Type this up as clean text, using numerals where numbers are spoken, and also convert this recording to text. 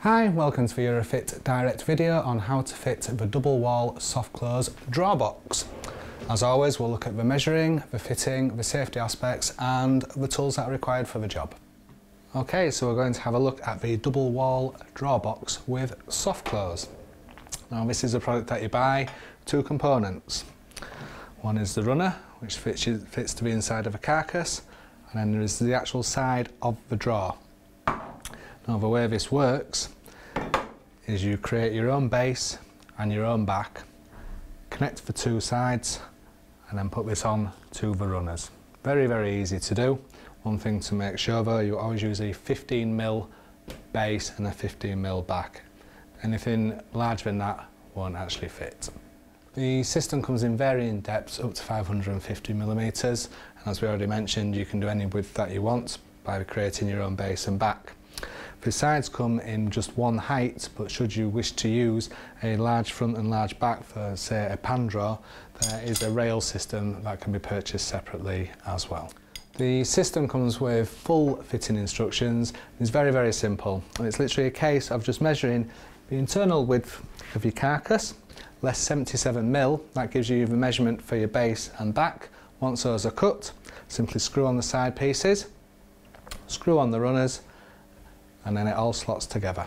Hi, welcome to the Eurofit Direct video on how to fit the double wall soft close drawer box. As always, we'll look at the measuring, the fitting, the safety aspects and the tools that are required for the job. Okay, so we're going to have a look at the double wall drawer box with soft close. Now this is a product that you buy, two components. One is the runner, which fits to the inside of a carcass, and then there is the actual side of the drawer. Now the way this works is you create your own base and your own back, connect the two sides and then put this on to the runners. Very, very easy to do. One thing to make sure though, you always use a 15mm base and a 15mm back. Anything larger than that won't actually fit. The system comes in varying depths up to 550mm, and as we already mentioned, you can do any width that you want by creating your own base and back. The sides come in just one height, but should you wish to use a large front and large back for, say, a pan drawer, there is a rail system that can be purchased separately as well. The system comes with full fitting instructions. It's very, very simple. And it's literally a case of just measuring the internal width of your carcass, less 77mm. That gives you the measurement for your base and back. Once those are cut, simply screw on the side pieces, screw on the runners, and then it all slots together.